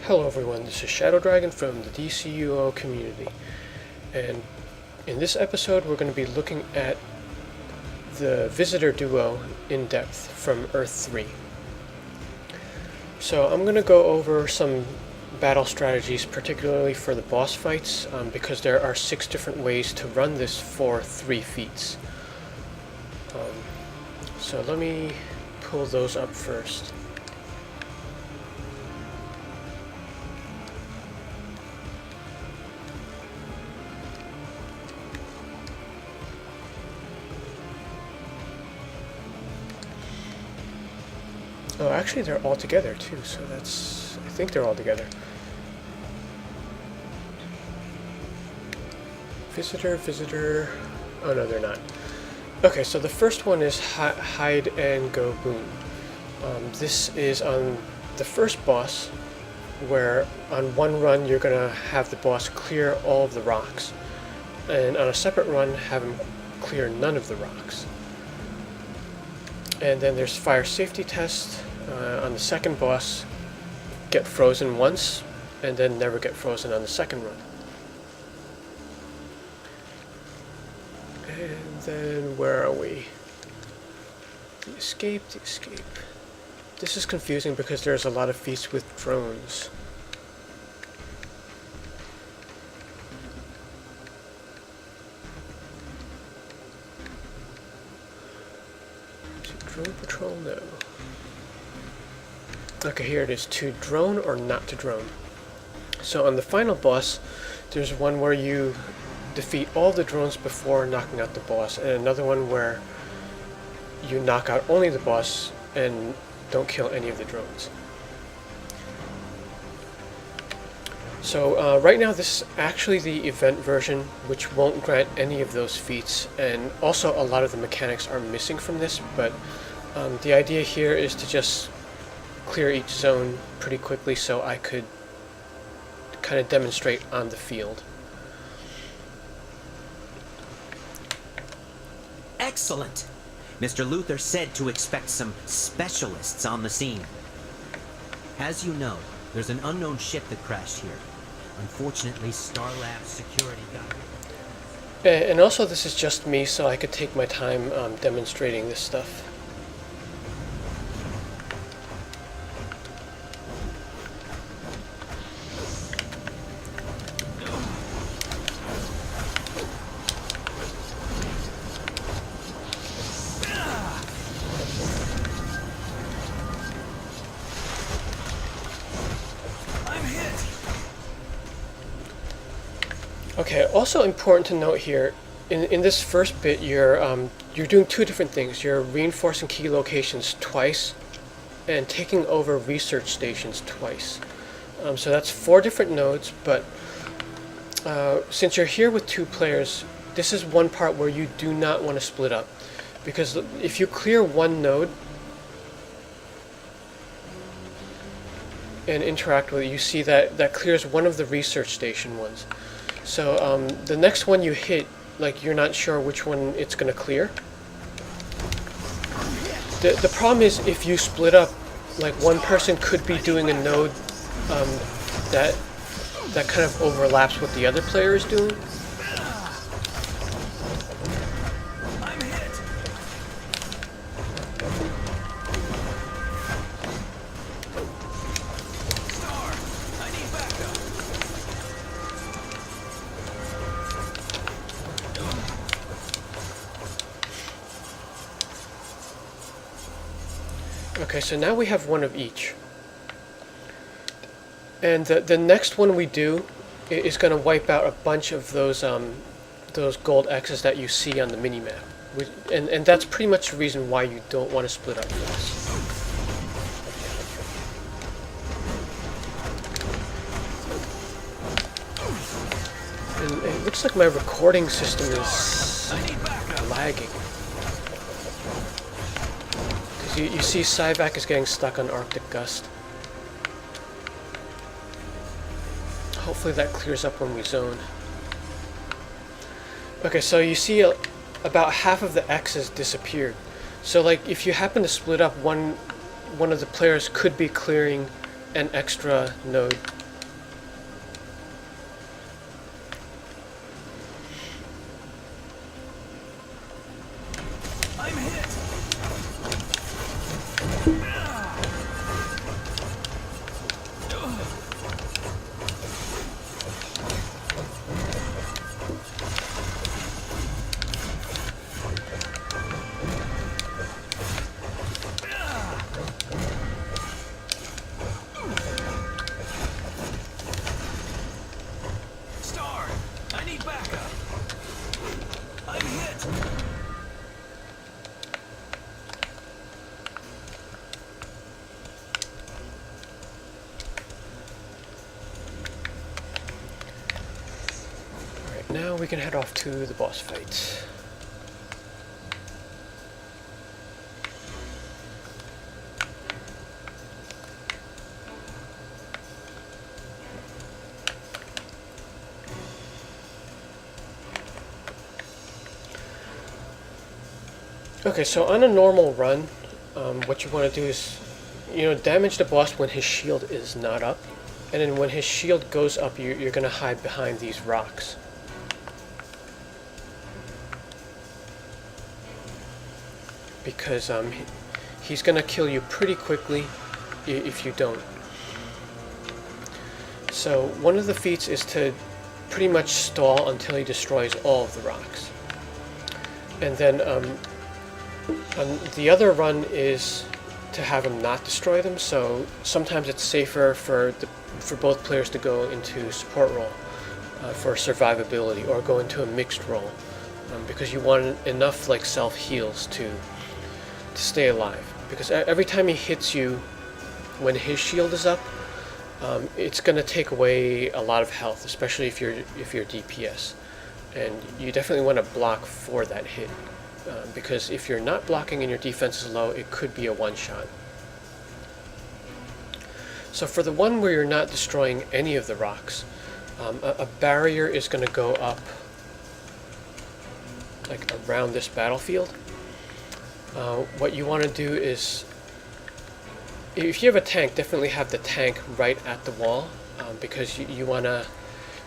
Hello everyone, this is Shadow Dragon from the DCUO community, and in this episode we're going to be looking at the Visitor duo in depth from Earth 3. So I'm going to go over some battle strategies, particularly for the boss fights, because there are 6 different ways to run this for 3 feats. So let me pull those up first. Oh, actually they're all together too, so I think they're all together. Visitor, oh no they're not. Okay, so the first one is Hide and Go Boon. This is on the first boss, where on one run you're gonna have the boss clear all of the rocks, and on a separate run have him clear none of the rocks. And then there's Fire Safety Test. On the second boss, get frozen once, and then never get frozen on the second run. And then, where are we? The escape. This is confusing because there's a lot of feats with drones. Drone patrol, no. Okay, here it is, to drone or not to drone. So on the final boss, there's one where you defeat all the drones before knocking out the boss, and another one where you knock out only the boss and don't kill any of the drones. So right now this is actually the event version, which won't grant any of those feats, and also a lot of the mechanics are missing from this, but the idea here is to just clear each zone pretty quickly so I could kind of demonstrate on the field. Excellent! Mr. Luther said to expect some specialists on the scene. As you know, there's an unknown ship that crashed here. Unfortunately, Star Labs security got it. And also this is just me, so I could take my time demonstrating this stuff. Okay, also important to note here, in this first bit, you're doing 2 different things. You're reinforcing key locations twice, and taking over research stations twice. So that's 4 different nodes, but since you're here with 2 players, this is one part where you do not want to split up. Because if you clear one node and interact with it, you see that clears one of the research station ones. So the next one you hit, like, you're not sure which one it's going to clear. The problem is if you split up, like, one person could be doing a node that kind of overlaps what the other player is doing. Okay, so now we have one of each. And the next one we do is going to wipe out a bunch of those gold X's that you see on the minimap. And that's pretty much the reason why you don't want to split up for this. And it looks like my recording system is lagging. You see Syvac is getting stuck on Arctic Gust. Hopefully that clears up when we zone. Okay, so you see about half of the X's disappeared. So like if you happen to split up, one of the players could be clearing an extra node I'm hit. Star, I need backup. I'm hit. Alright, now we can head off to the boss fight. Okay, so on a normal run, what you want to do is, damage the boss when his shield is not up. And then when his shield goes up, you're going to hide behind these rocks. Because he's going to kill you pretty quickly if you don't. So one of the feats is to pretty much stall until he destroys all of the rocks. And then the other run is to have him not destroy them, so sometimes it's safer for both players to go into support role for survivability, or go into a mixed role, because you want enough like self heals to stay alive. Because every time he hits you when his shield is up, it's going to take away a lot of health, especially if you're DPS, and you definitely want to block for that hit. Because if you're not blocking and your defense is low, it could be a one-shot. So for the one where you're not destroying any of the rocks, a barrier is going to go up like around this battlefield. What you want to do is, if you have a tank, definitely have the tank right at the wall, because you want to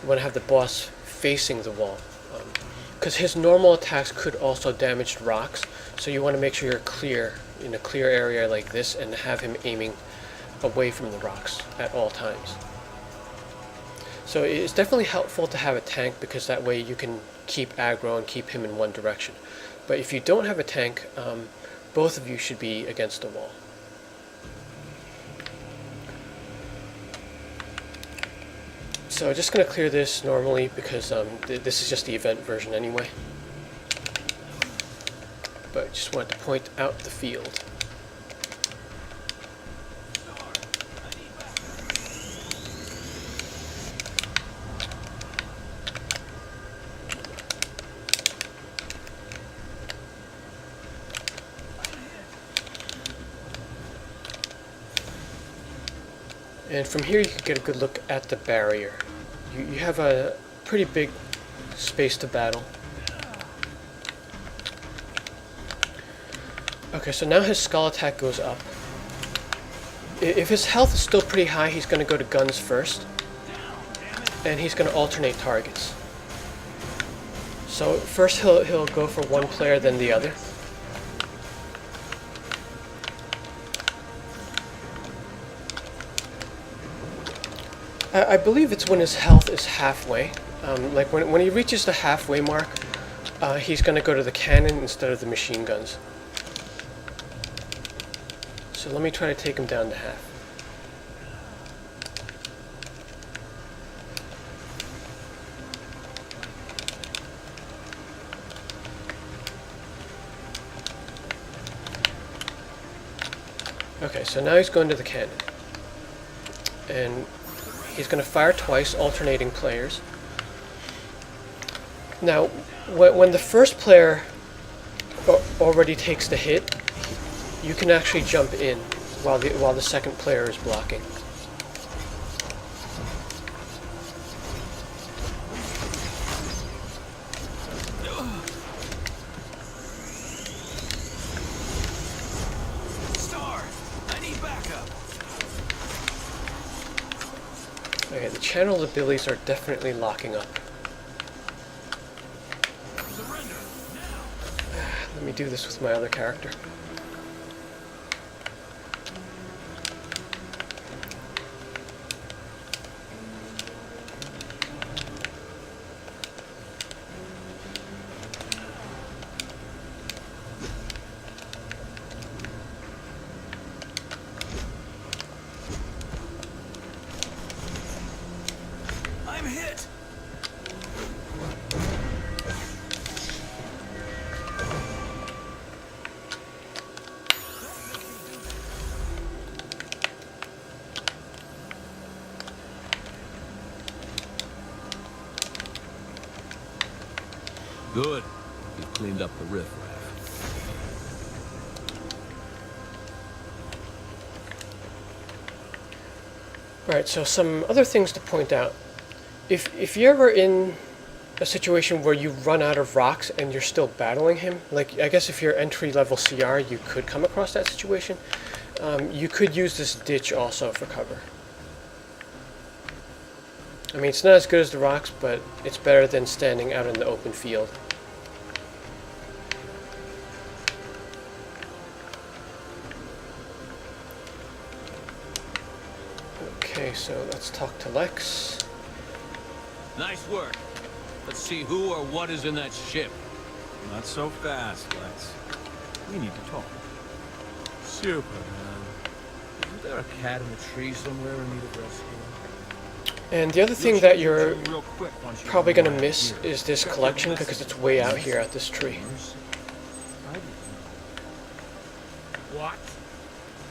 have the boss facing the wall. Because his normal attacks could also damage rocks, so you want to make sure you're clear in a clear area like this and have him aiming away from the rocks at all times. So it's definitely helpful to have a tank, because that way you can keep aggro and keep him in one direction. But if you don't have a tank, both of you should be against the wall. So just going to clear this normally, because this is just the event version anyway. But just wanted to point out the field. And from here you can get a good look at the barrier. You have a pretty big space to battle. Okay, so now his skull attack goes up. If his health is still pretty high, he's going to go to guns first. And he's going to alternate targets. So first he'll go for one player, then the other. I believe it's when his health is halfway. Like when he reaches the halfway mark, he's going to go to the cannon instead of the machine guns. So let me try to take him down to half. Okay, so now he's going to the cannon. And he's going to fire twice, alternating players. Now, when the first player already takes the hit, you can actually jump in while the second player is blocking. Star, I need backup. Okay, the channel abilities are definitely locking up. Surrender now. Let me do this with my other character. I'm hit. Good. You've cleaned up the riffraff. Alright, so some other things to point out. If you're ever in a situation where you run out of rocks and you're still battling him, like I guess if you're entry level CR, you could come across that situation. You could use this ditch also for cover. I mean, it's not as good as the rocks, but it's better than standing out in the open field. Okay, so let's talk to Lex. Nice work. Let's see who or what is in that ship. Not so fast, Lex. We need to talk. Superman. Isn't there a cat in the tree somewhere in need of rescue? And the other thing that you're Real quick once you probably know going to I'm miss here. is this collection because it's way out here at this tree. What?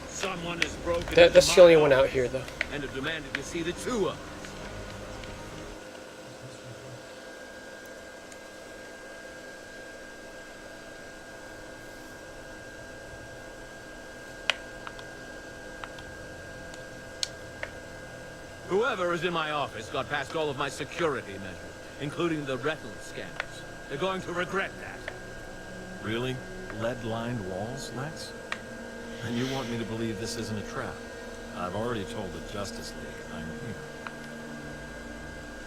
Someone has broken That's into the only my one out office here, though. and have demanded to see the two of us. Whoever is in my office got past all of my security measures, including the retinal scanners. They're going to regret that. Really? Lead-lined walls, Lex? And you want me to believe this isn't a trap? I've already told the Justice League I'm here.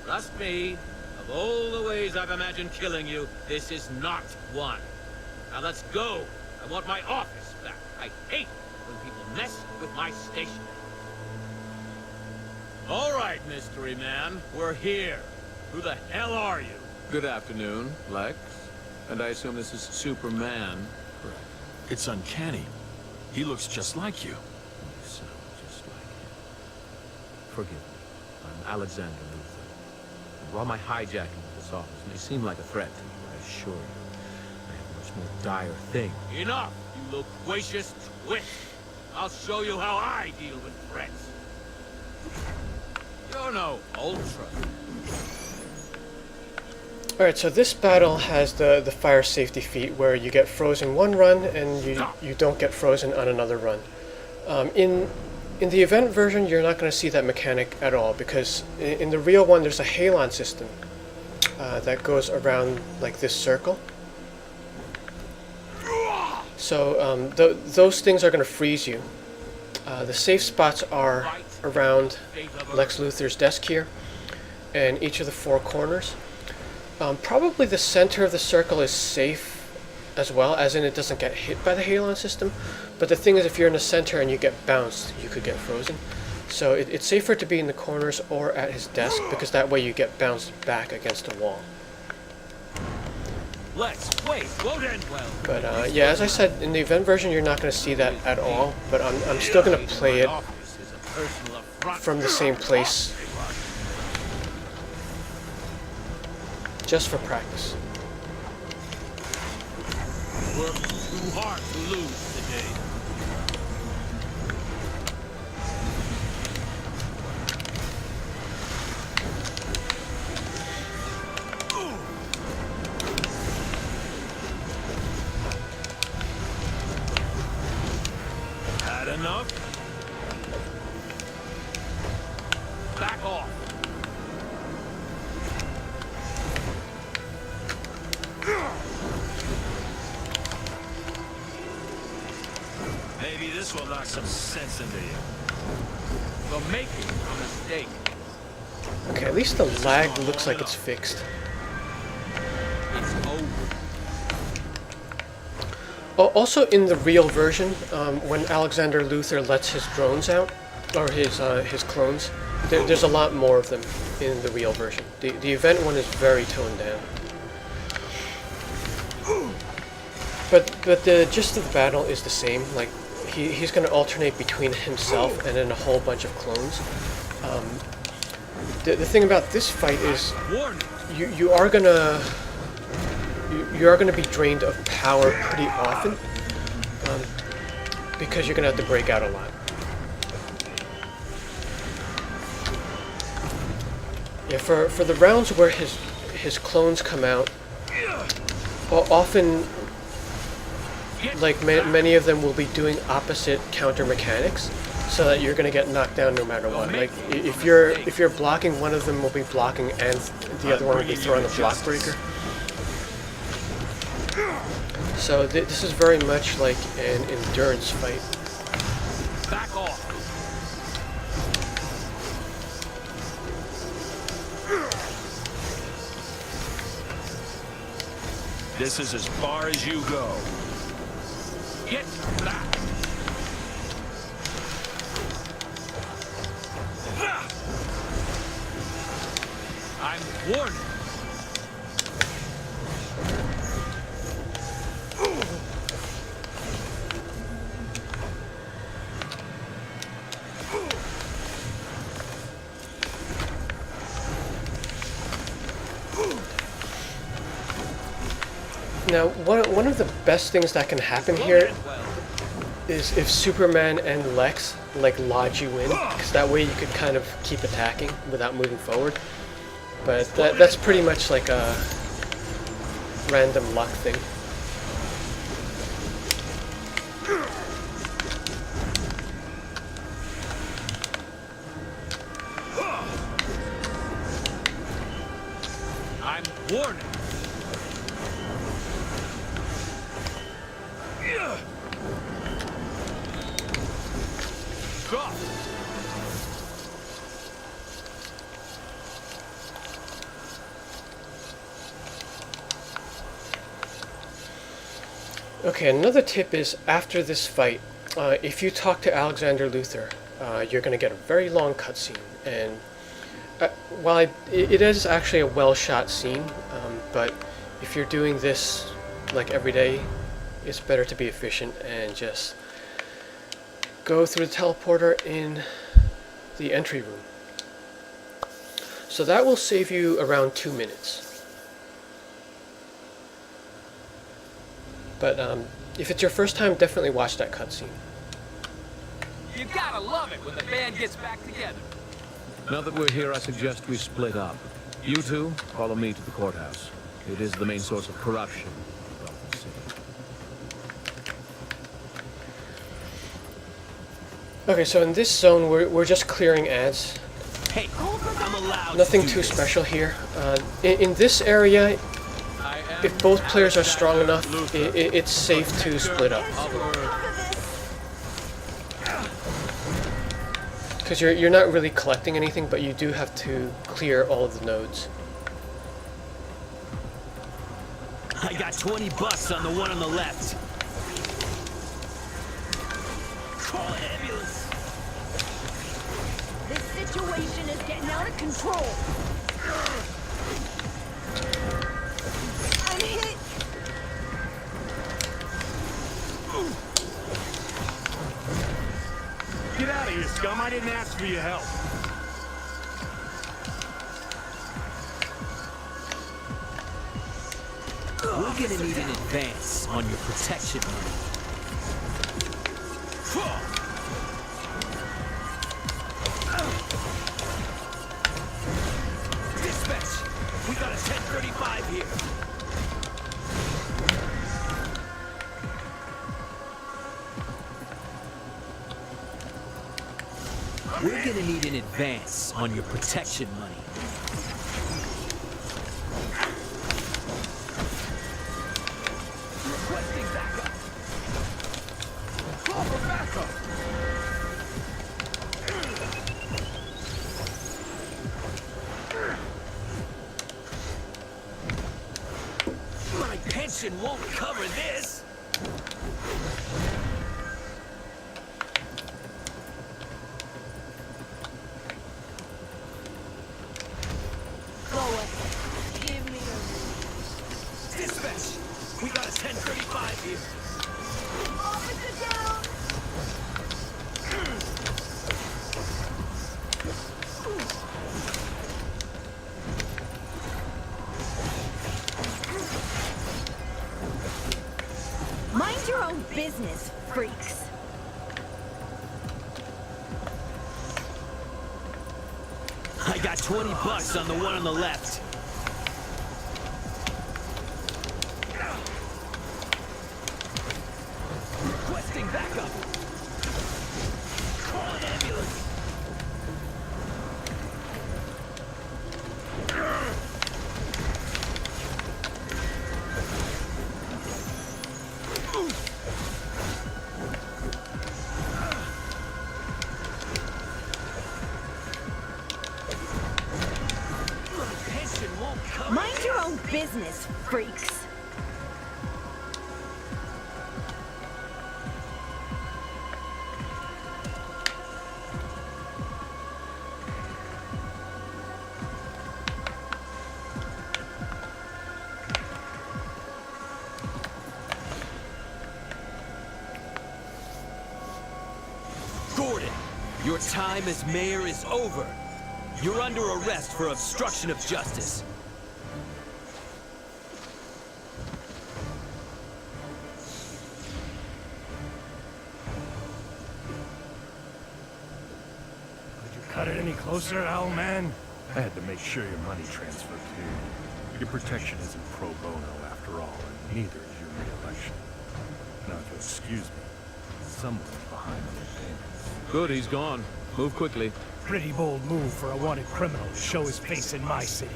Trust me, of all the ways I've imagined killing you, this is not one. Now let's go. I want my office back. I hate when people mess with my station. All right, mystery man, we're here. Who the hell are you? Good afternoon, Lex. And I assume this is Superman. Correct. It's uncanny. He looks just like you. You sound just like him. Forgive me. I'm Alexander Luthor. And while my hijacking of this office may seem like a threat to you, I assure you, I have a much more dire thing. Enough, you loquacious twit! I'll show you how I deal with threats. You're no Ultra. Alright, so this battle has the fire safety feat where you get frozen one run and you don't get frozen on another run. In the event version, you're not going to see that mechanic at all because in the real one, there's a halon system that goes around like this circle. So those things are going to freeze you. The safe spots are around Lex Luthor's desk here and each of the four corners. Probably the center of the circle is safe as well, as in it doesn't get hit by the halon system. But the thing is, if you're in the center and you get bounced, you could get frozen. So it's safer to be in the corners or at his desk because that way you get bounced back against a wall. Let's wait. Won't end well. But yeah, as I said, in the event version, you're not going to see that at all. But I'm still going to play it from the same place, just for practice. Worked too hard to lose today. Had enough? Back off. Maybe this will knock some sense into you. For making a mistake. Okay, at least the lag looks like it's fixed. It's over. Also, in the real version, when Alexander Luthor lets his drones out, or his clones, there's a lot more of them in the real version. The event one is very toned down. But the gist of the battle is the same. Like, he's going to alternate between himself and then a whole bunch of clones. The thing about this fight is you are gonna be drained of power pretty often, because you're gonna have to break out a lot. Yeah, for the rounds where his clones come out, often, like many of them will be doing opposite counter mechanics, so that you're gonna get knocked down no matter what. Like if you're blocking, one of them will be blocking, and the other one will be throwing a block breaker. So this is very much like an endurance fight. Back off. This is as far as you go. Get back. I'm warning. Now, one of the best things that can happen here is if Superman and Lex like lodge you in, because that way you could kind of keep attacking without moving forward. But that's pretty much like a random luck thing. I'm warning. Go. Okay, another tip is after this fight, if you talk to Alexander Luthor, you're going to get a very long cutscene. And while it is actually a well-shot scene, but if you're doing this like every day, it's better to be efficient and just go through the teleporter in the entry room. So that will save you around 2 minutes. But if it's your first time, definitely watch that cutscene. You gotta love it when the band gets back together. Now that we're here, I suggest we split up. You two, follow me to the courthouse. It is the main source of corruption in Gotham City. Okay, so in this zone, we're just clearing ads. Hey, I'm allowed Nothing to do too this. special here. In this area, if both players are strong enough, it's safe to split up. Because you're not really collecting anything, but you do have to clear all of the nodes. I got $20 on the one on the left. Call an ambulance. This situation is getting out of control. I'm hit. Get out of here, scum. I didn't ask for your help. We're gonna need an advance on your protection money. Dispatch! We got a 1035 here. We're gonna need an advance on your protection money. Requesting backup. Call for backup. My pension won't cover this. Go ahead. Give me a Dispatch! We got a 1035 here. officer down. Mind your own business, freaks. I got 20 bucks on the one on the left. Requesting backup. Call an ambulance. Pension won't come. Mind your own business, freaks. Gordon, your time as mayor is over. You're under arrest for obstruction of justice. Could you cut it any closer, Owl Man? I had to make sure your money transferred cleared. Your protection isn't pro bono after all, and neither is your re-election. Now, if you'll excuse me, someone's behind on the payments. Good, he's gone. Move quickly. Pretty bold move for a wanted criminal to show his face in my city.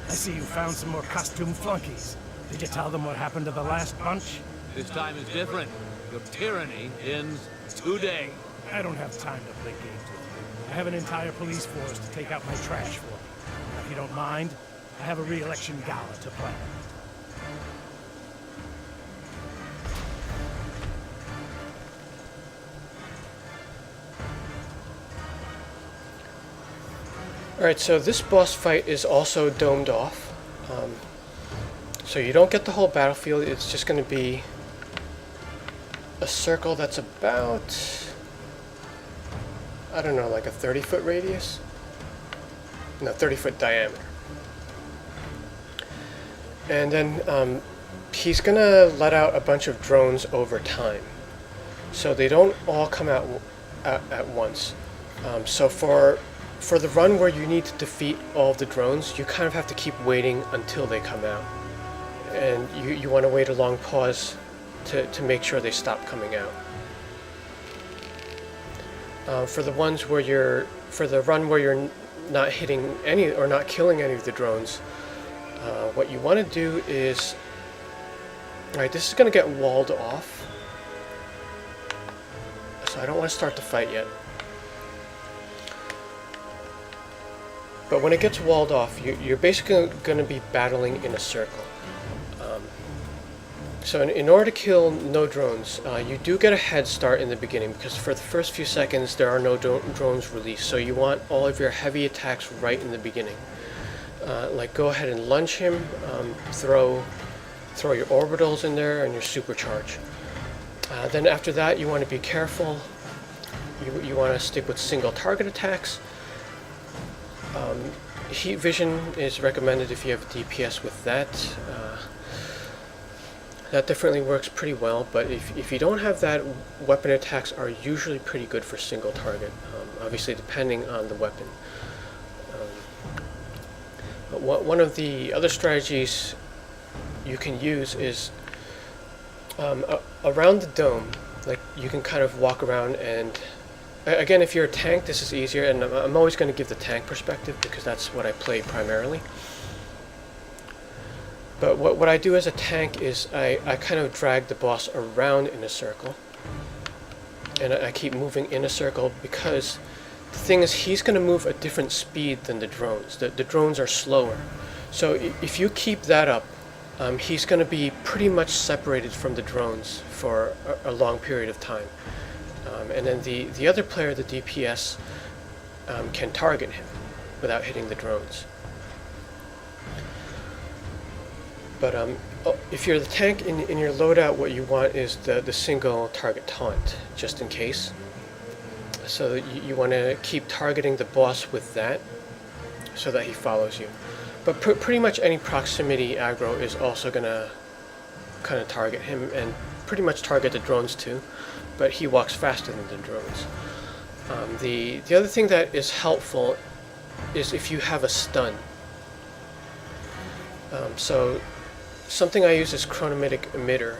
I see you found some more costume flunkies. Did you tell them what happened to the last bunch? This time is different. Your tyranny ends today. I don't have time to play games with you. I have an entire police force to take out my trash for me. Now, if you don't mind, I have a re-election gala to plan. Alright, so this boss fight is also domed off. So you don't get the whole battlefield, it's just going to be a circle that's about, I don't know, like a 30-foot radius? No, 30-foot diameter. And then he's going to let out a bunch of drones over time. So they don't all come out at once. So for the run where you need to defeat all of the drones, you kind of have to keep waiting until they come out. And you want to wait a long pause to make sure they stop coming out. For the ones where for the run where you're not hitting any or not killing any of the drones, what you want to do is, right, this is going to get walled off. So I don't want to start the fight yet. But when it gets walled off, you're basically going to be battling in a circle. So in order to kill no drones, you do get a head start in the beginning, because for the first few seconds there are no drones released. So you want all of your heavy attacks right in the beginning. Like go ahead and lunge him, throw your orbitals in there and your supercharge. Then after that you want to be careful. You want to stick with single target attacks. Heat vision is recommended if you have DPS with that. That definitely works pretty well, but if you don't have that, weapon attacks are usually pretty good for single target, obviously depending on the weapon. But one of the other strategies you can use is around the dome. Like you can kind of walk around, and again, if you're a tank, this is easier, and I'm always going to give the tank perspective because that's what I play primarily. But what I do as a tank is I kind of drag the boss around in a circle, and I keep moving in a circle, because the thing is he's going to move at different speed than the drones. The drones are slower. So if you keep that up, he's going to be pretty much separated from the drones for a long period of time. And then the other player, the DPS, can target him without hitting the drones. But if you're the tank in your loadout, what you want is the single target taunt, just in case. So you want to keep targeting the boss with that, so that he follows you. But pretty much any proximity aggro is also going to kind of target him, and pretty much target the drones too, but he walks faster than the drones. The other thing that is helpful is if you have a stun. So something I use is chronometric emitter.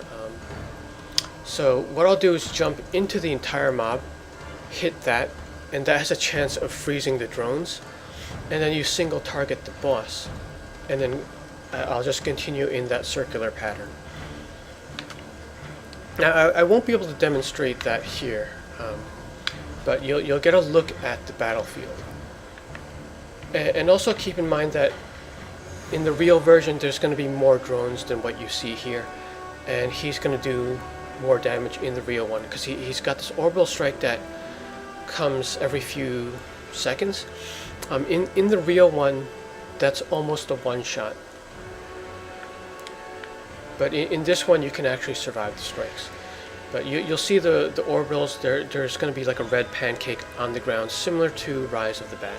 So what I'll do is jump into the entire mob, hit that, and that has a chance of freezing the drones, and then you single target the boss, and then I'll just continue in that circular pattern. Now I won't be able to demonstrate that here, but you'll get a look at the battlefield. And also keep in mind that in the real version there's going to be more drones than what you see here, and he's going to do more damage in the real one because he's got this orbital strike that comes every few seconds. In the real one, that's almost a one-shot. But in this one, you can actually survive the strikes. But you'll see the orbitals, there's going to be like a red pancake on the ground, similar to Rise of the Bat.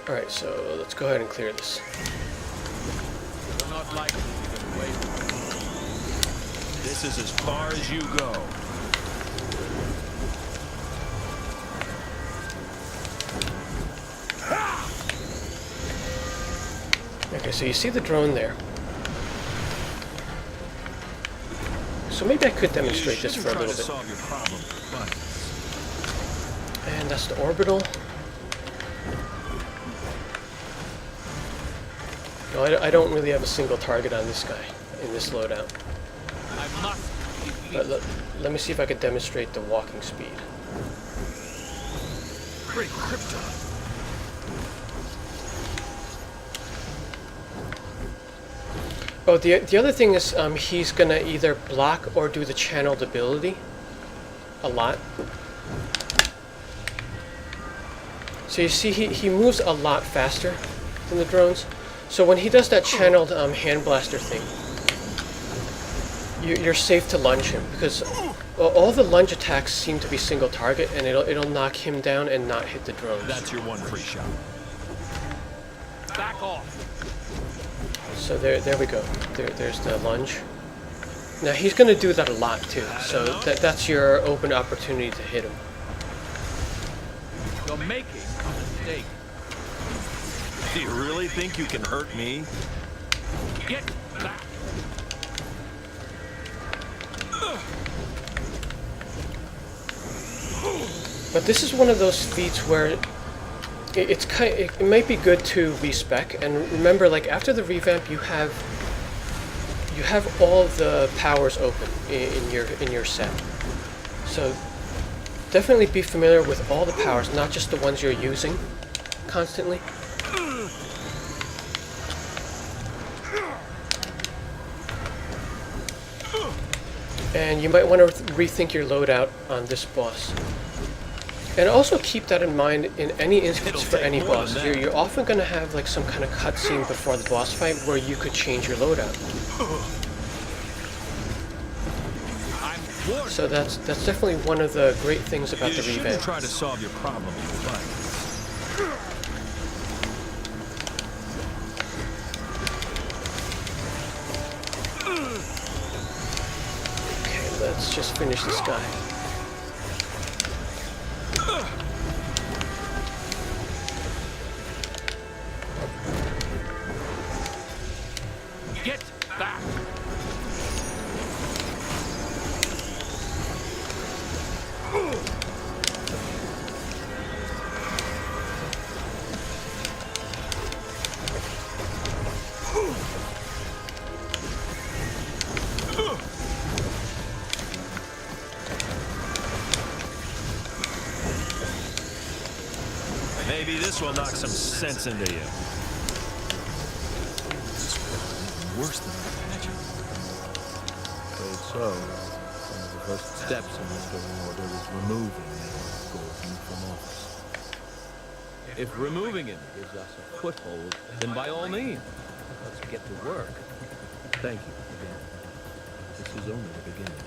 Alright, so let's go ahead and clear this. You're not likely to get away from it. This is as far as you go. Okay, so you see the drone there. So maybe I could demonstrate this for a little bit. And that's the orbital. No, I don't really have a single target on this guy in this loadout. But let me see if I could demonstrate the walking speed. Great Krypton. Oh, the other thing is he's gonna either block or do the channeled ability a lot. So you see he moves a lot faster than the drones. So when he does that channeled hand blaster thing, you're safe to lunge him because all the lunge attacks seem to be single target, and it'll knock him down and not hit the drones. That's your one free shot. Back off. So there we go. There's the lunge. Now he's going to do that a lot too. So that's your open opportunity to hit him. You're making a mistake. Do you really think you can hurt me? Get back. But this is one of those feats where it might be good to respec, and remember, like after the revamp, you have all the powers open in your set. So definitely be familiar with all the powers, not just the ones you're using constantly. And you might want to rethink your loadout on this boss. And also keep that in mind in any instance for any boss. You're often going to have like some kind of cutscene before the boss fight where you could change your loadout. So that's definitely one of the great things about the revamp. You shouldn't try to solve your problem in fight. Okay, let's just finish this guy. Get back. Maybe this will knock some sense into you. worse than I imagined. Afraid so. One of the first steps in restoring order is removing Mayor Gordon from office. If removing him gives us a foothold, then by all means, let's get to work. Thank you again. This is only the beginning.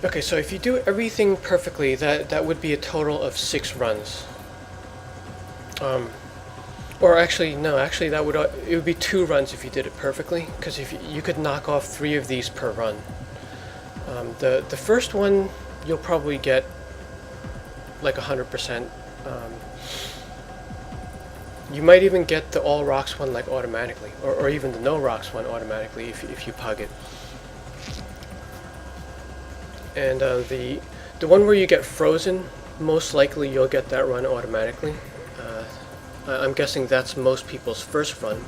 Okay, so if you do everything perfectly, that would be a total of 6 runs. Or actually, no, actually that would it would be 2 runs if you did it perfectly, because if you could knock off 3 of these per run. The first one you'll probably get like 100%. You might even get the all rocks one like automatically, or even the no rocks one automatically if you pug it. And the one where you get frozen, most likely you'll get that run automatically. I'm guessing that's most people's first run.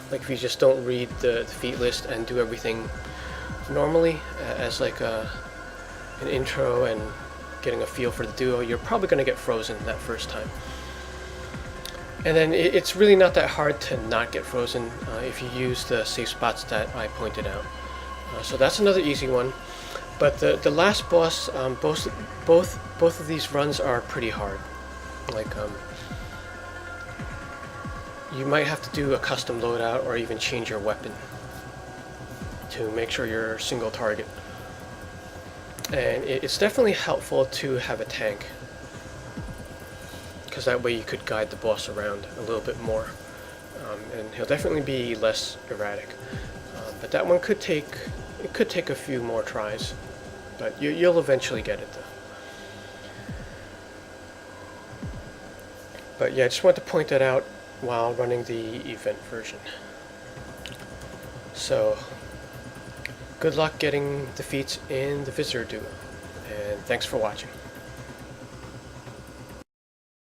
Like if you just don't read the feat list and do everything normally as like an intro and getting a feel for the duo, you're probably going to get frozen that first time. And then it's really not that hard to not get frozen if you use the safe spots that I pointed out. So that's another easy one. But the last boss, both of these runs are pretty hard. Like you might have to do a custom loadout or even change your weapon to make sure you're single target. And it's definitely helpful to have a tank, because that way you could guide the boss around a little bit more, and he'll definitely be less erratic. But that one could take a few more tries, but you'll eventually get it though. But yeah, I just wanted to point that out while running the event version. So good luck getting the feats in the Visitor Duo, and thanks for watching.